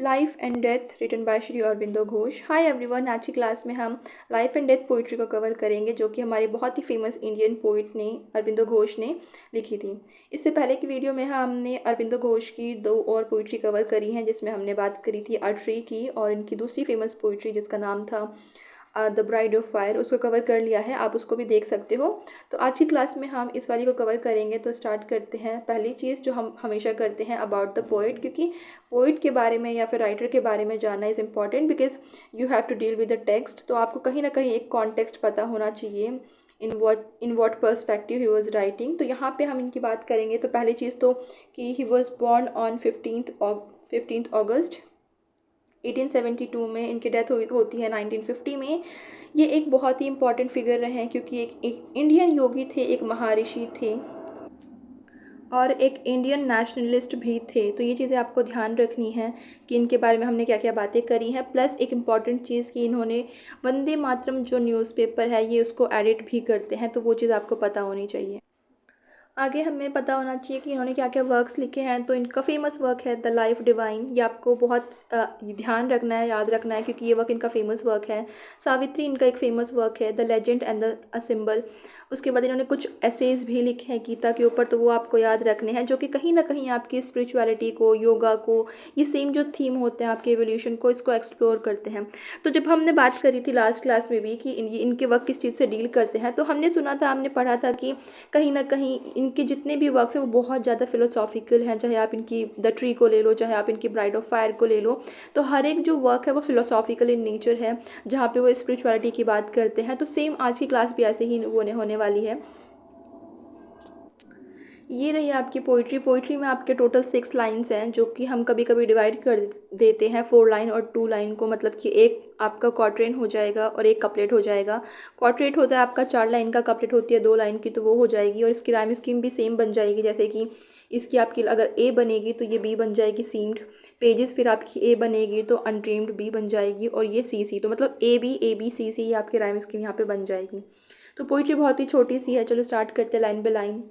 Life and death written by Shri Aurobindo Ghosh. Hi everyone, आज की class में हम लाइफ एंड डेथ पोइट्री को कवर करेंगे जो कि हमारे बहुत ही फेमस इंडियन पोइट ने अरविंदो घोष ने लिखी थी। इससे पहले की वीडियो में हमने अरविंदो घोष की दो और पोइट्री कवर करी हैं, जिसमें हमने बात करी थी अ ट्री की और इनकी दूसरी फेमस पोइट्री जिसका नाम था द ब्राइड ऑफ फायर, उसको कवर कर लिया है। आप उसको भी देख सकते हो। तो आज की क्लास में हम इस वाली को कवर करेंगे। तो स्टार्ट करते हैं। पहली चीज़ जो हम हमेशा करते हैं अबाउट द पोइट, क्योंकि पोइट के बारे में या फिर राइटर के बारे में जानना is important because you have to deal with the text. तो आपको कहीं ना कहीं एक कॉन्टेक्स्ट पता होना चाहिए in what perspective he was writing. तो यहाँ पे हम इनकी बात करेंगे। तो पहली चीज़ तो कि ही वॉज बॉर्न ऑन 15 अगस्त 1872 में। इनकी डेथ होती है 1950 में। ये एक बहुत ही इंपॉर्टेंट फिगर रहे हैं क्योंकि एक इंडियन योगी थे, एक महर्षि थे और एक इंडियन नेशनलिस्ट भी थे। तो ये चीज़ें आपको ध्यान रखनी है कि इनके बारे में हमने क्या क्या बातें करी हैं। प्लस एक इम्पॉर्टेंट चीज़ कि इन्होंने वंदे मातरम जो न्यूज़पेपर है ये उसको एडिट भी करते हैं, तो वो चीज़ आपको पता होनी चाहिए। आगे हमें पता होना चाहिए कि इन्होंने क्या क्या वर्क्स लिखे हैं। तो इनका फेमस वर्क है द लाइफ डिवाइन। ये आपको बहुत ध्यान रखना है, याद रखना है, क्योंकि ये वर्क इनका फेमस वर्क है। सावित्री इनका एक फेमस वर्क है the legend and the symbol. उसके बाद इन्होंने कुछ एसेज भी लिखे हैं गीता के ऊपर, तो वो आपको याद रखने हैं, जो कि कहीं ना कहीं आपकी स्पिरिचुअलिटी को, योगा को, ये सेम जो थीम होते हैं आपके एवोल्यूशन को, इसको एक्सप्लोर करते हैं। तो जब हमने बात करी थी लास्ट क्लास में भी कि इनके वर्क किस चीज़ से डील करते हैं, तो हमने सुना था, हमने पढ़ा था कि कहीं ना कहीं इनके जितने भी वर्क्स हैं वो बहुत ज़्यादा फिलोसॉफिकल हैं। चाहे आप इनकी द ट्री को ले लो, चाहे आप इनकी ब्राइड ऑफ फायर को ले लो, तो हर एक जो वर्क है वो फिलोसॉफिकल इन नेचर है, जहाँ पे वो स्पिरिचुअलिटी की बात करते हैं। तो सेम आज की क्लास भी ऐसे ही होने वाली है। ये रही आपकी पोइट्री में आपके टोटल 6 लाइन्स हैं, जो कि हम कभी कभी डिवाइड कर देते हैं 4 लाइन और 2 लाइन को। मतलब कि एक आपका क्वार्ट्रेन हो जाएगा और एक कपलेट हो जाएगा। क्वार्ट्रेट होता है आपका 4 लाइन का, कपलेट होती है 2 लाइन की, तो वो हो जाएगी। और इसकी राइम स्कीम भी सेम बन जाएगी, जैसे कि इसकी आपकी अगर ए बनेगी तो ये बी बन जाएगी सीम्ड पेजेस, फिर आपकी ए बनेगी तो अनड्रीम्ड बी बन जाएगी, और ये सी, तो मतलब ए बी सी ये आपकी राइम स्कीम यहाँ पे बन जाएगी। तो पोइट्री बहुत ही छोटी सी है। चलो स्टार्ट करते हैं लाइन बाय लाइन।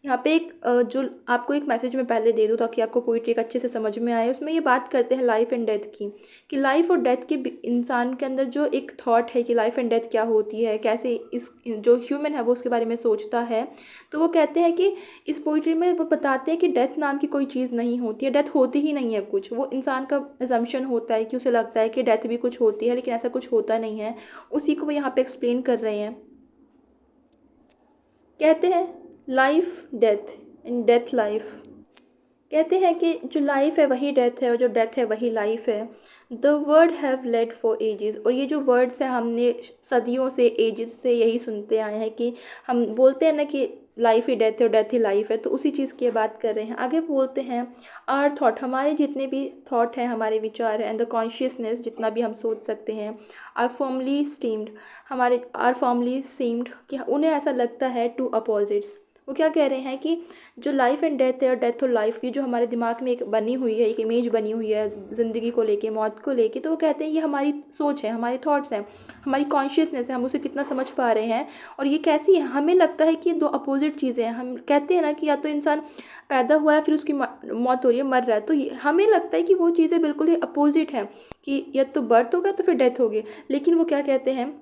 यहाँ पे एक जो आपको एक मैसेज मैं पहले दे दूँ ताकि आपको पोइट्री अच्छे से समझ में आए। उसमें ये बात करते हैं लाइफ एंड डेथ की, कि लाइफ और डेथ के इंसान के अंदर जो एक थॉट है कि लाइफ एंड डेथ क्या होती है, कैसे इस जो ह्यूमन है वो उसके बारे में सोचता है। तो वो कहते हैं कि इस पोइट्री में वो बताते हैं कि डेथ नाम की कोई चीज़ नहीं होती है, डेथ होती ही नहीं है कुछ। वो इंसान का अजम्पशन होता है कि उसे लगता है कि डेथ भी कुछ होती है, लेकिन ऐसा कुछ होता नहीं है। उसी को वो यहाँ पे एक्सप्लेन कर रहे हैं। कहते हैं life death and death life. कहते हैं कि जो लाइफ है वही डेथ है और जो डेथ है वही लाइफ है। The word have led for ages. और ये जो वर्ड्स हैं हमने सदियों से, एजेस से यही सुनते आए हैं कि हम बोलते हैं ना कि लाइफ ही डेथ है और डेथ ही लाइफ है। तो उसी चीज़ की बात कर रहे हैं। आगे बोलते हैं आर थॉट, हमारे जितने भी थॉट हैं, हमारे विचार हैं, एंड द कॉन्शियसनेस, जितना भी हम सोच सकते हैं, आर फॉर्मली स्टीम्ड, हमारे आर फॉर्मली सीम्ड, कि उन्हें ऐसा लगता है टू अपोजिट्स। वो क्या कह रहे हैं कि जो लाइफ एंड डेथ है और डेथ और लाइफ, ये जो हमारे दिमाग में एक बनी हुई है, एक इमेज बनी हुई है ज़िंदगी को लेके, मौत को लेके, तो वो कहते हैं ये हमारी सोच है, हमारे थॉट्स हैं, हमारी कॉन्शियसनेस है, हम उसे कितना समझ पा रहे हैं। और ये कैसी है, हमें लगता है कि ये 2 अपोजिट चीज़ें हैं। हम कहते हैं ना कि या तो इंसान पैदा हुआ है फिर उसकी मौत हो रही है, मर रहा है, तो हमें लगता है कि वो चीज़ें बिल्कुल ही अपोजिट हैं, कि या तो बर्थ होगा तो फिर डेथ होगी। लेकिन वो क्या कहते हैं,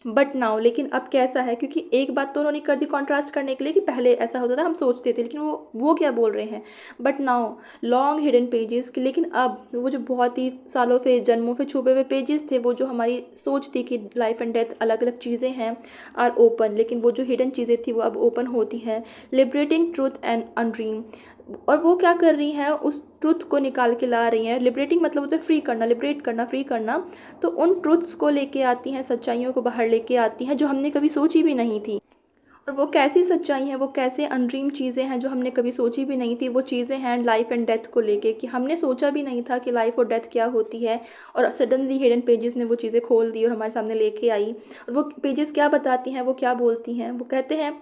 बट नाउ, लेकिन अब कैसा है, क्योंकि एक बात तो उन्होंने कर दी कॉन्ट्रास्ट करने के लिए कि पहले ऐसा होता था, हम सोचते थे, लेकिन वो क्या बोल रहे हैं, but now long hidden pages की। लेकिन अब वो जो बहुत ही सालों से, जन्मों से छुपे हुए पेजेस थे, वो जो हमारी सोच थी कि लाइफ एंड डेथ अलग अलग चीज़ें हैं, आर ओपन, लेकिन वो जो हिडन चीज़ें थी वो अब ओपन होती हैं। Liberating truth and undream. और वो क्या कर रही हैं, उस ट्रुथ को निकाल के ला रही हैं। लिबरेटिंग मतलब होता है फ्री करना, लिबरेट करना, फ्री करना। तो उन ट्रुथ्स को लेके आती हैं, सच्चाइयों को बाहर लेके आती हैं जो हमने कभी सोची भी नहीं थी। और वो कैसी सच्चाई हैं, वो कैसे अनड्रीम चीज़ें हैं जो हमने कभी सोची भी नहीं थी। वो चीज़ें हैं लाइफ एंड डेथ को लेके, कि हमने सोचा भी नहीं था कि लाइफ और डेथ क्या होती है, और सडनली हिडन पेजेस ने वो चीज़ें खोल दी और हमारे सामने लेके आई। और वो पेजेस क्या बताती हैं, वो क्या बोलती हैं, वो कहते हैं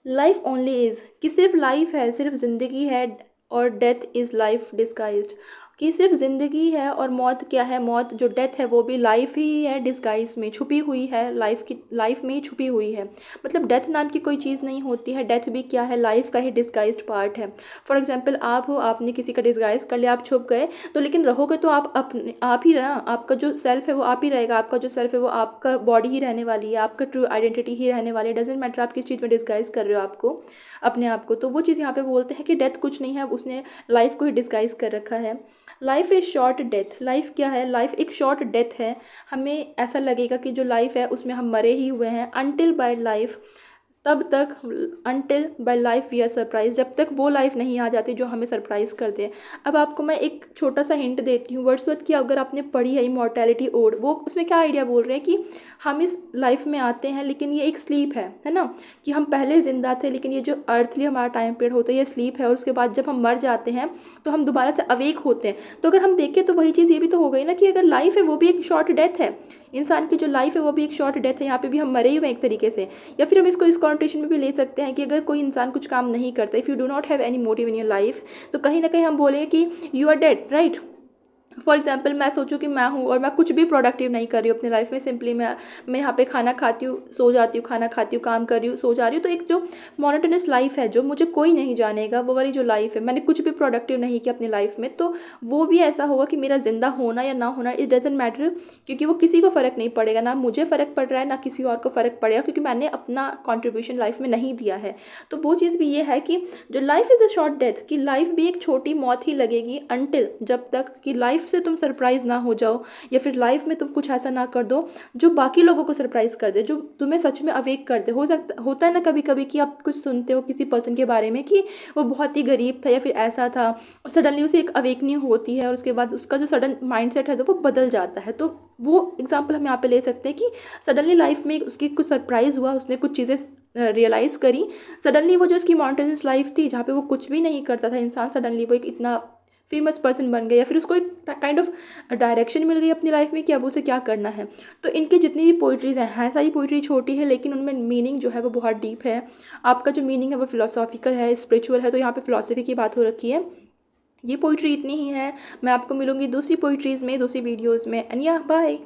लाइफ ओनली इज़, कि सिर्फ लाइफ है, सिर्फ ज़िंदगी है, और डेथ इज़ लाइफ डिस्गाइज्ड, कि सिर्फ ज़िंदगी है और मौत क्या है, मौत जो डेथ है वो भी लाइफ ही है, डिस्गाइज में छुपी हुई है, लाइफ में ही छुपी हुई है। मतलब डेथ नाम की कोई चीज़ नहीं होती है, डेथ भी क्या है, लाइफ का ही डिस्गाइज्ड पार्ट है। फॉर एग्जाम्पल आप हो, आपने किसी का डिस्गाइज कर लिया, आप छुप गए, तो लेकिन रहोगे तो आप अपने आप ही रहा, आपका जो सेल्फ है वो आप ही रहेगा, आपका जो सेल्फ है वो आपका बॉडी ही रहने वाली है, आपका ट्रू आइडेंटिटी ही रहने वाली है। डजेंट मैटर आप किस चीज़ में डिस्गाइज कर रहे हो आपको, अपने आप को। तो वो चीज़ यहाँ पे बोलते हैं कि डेथ कुछ नहीं है, उसने लाइफ को ही डिस्गाइज कर रखा है। Life is short death, life क्या है, लाइफ एक शॉर्ट डेथ है। हमें ऐसा लगेगा कि जो लाइफ है उसमें हम मरे ही हुए हैं, अनटिल बाय लाइफ, तब तक, until by life we are surprise, जब तक वो लाइफ नहीं आ जाती जो हमें सरप्राइज कर दे। अब आपको मैं एक छोटा सा हिंट देती हूँ, वर्ड्सवर्थ की अगर आपने पढ़ी है इमॉर्टैलिटी ओड, वो उसमें क्या आइडिया बोल रहे हैं कि हम इस लाइफ में आते हैं लेकिन ये एक स्लीप है ना, कि हम पहले ज़िंदा थे लेकिन ये जो अर्थली हमारा टाइम पीरियड होता है ये स्लीप है, और उसके बाद जब हम मर जाते हैं तो हम दोबारा से अवेक होते हैं। तो अगर हम देखें तो वही चीज़ ये भी तो हो गई ना कि अगर लाइफ है वो भी एक शॉर्ट डेथ है, इंसान की जो लाइफ है वो भी एक शॉर्ट डेथ है, यहाँ पे भी हम मरे ही हुए एक तरीके से। या फिर हम इसको इस कॉन्टेक्स्ट में भी ले सकते हैं कि अगर कोई इंसान कुछ काम नहीं करता, if you do not have any motive in your life, तो कहीं ना कहीं हम बोलेंगे कि you are dead, right. For example मैं सोचूं कि मैं हूँ और मैं कुछ भी प्रोडक्टिव नहीं कर रही हूँ अपनी लाइफ में, सिंपली मैं यहाँ पे खाना खाती हूँ, सो जाती हूँ, खाना खाती हूँ, काम कर रही हूँ, सो जा रही हूँ, तो एक जो मोनोटोनस लाइफ है, जो मुझे कोई नहीं जानेगा, वो वाली जो लाइफ है, मैंने कुछ भी प्रोडक्टिव नहीं किया अपनी लाइफ में, तो वो भी ऐसा होगा कि मेरा जिंदा होना या ना होना इट डजेंट मैटर, क्योंकि वो किसी को फ़र्क नहीं पड़ेगा, ना मुझे फ़र्क पड़ रहा है ना किसी और को फ़र्क पड़ेगा, क्योंकि मैंने अपना कॉन्ट्रीब्यूशन लाइफ में नहीं दिया है। तो वो चीज़ भी ये है कि जो life is a short death, कि लाइफ भी एक छोटी मौत ही लगेगी, अनटिल, जब तक कि लाइफ से तुम सरप्राइज ना हो जाओ, या फिर लाइफ में तुम कुछ ऐसा ना कर दो जो बाकी लोगों को सरप्राइज कर दे, जो तुम्हें सच में अवेक कर दे। होता है ना कभी कभी कि आप कुछ सुनते हो किसी पर्सन के बारे में कि वो बहुत ही गरीब था या फिर ऐसा था, और सडनली उसे एक अवेकनिंग होती है और उसके बाद उसका जो सडन माइंडसेट है तो वो बदल जाता है। तो वो एग्जाम्पल हम यहाँ पे ले सकते हैं कि सडनली लाइफ में उसकी कुछ सरप्राइज हुआ, उसने कुछ चीज़ें रियलाइज़ करी, सडनली वो जो उसकी माउंटेन्स लाइफ थी जहाँ पे वो कुछ भी नहीं करता था इंसान, सडनली वो एक इतना फेमस पर्सन बन गया, या फिर उसको एक काइंड ऑफ डायरेक्शन मिल गई अपनी लाइफ में कि अब उसे क्या करना है। तो इनकी जितनी भी पोइट्रीज़ हैं सारी पोइट्री छोटी है लेकिन उनमें मीनिंग जो है वो बहुत डीप है। आपका जो मीनिंग है वो फिलोसॉफिकल है, स्पिरिचुअल है, तो यहाँ पे फिलोसफी की बात हो रखी है। ये पोइट्री इतनी ही है, मैं आपको मिलूंगी दूसरी पोइट्रीज़ में, दूसरी वीडियोज़ में, एंड या बाय।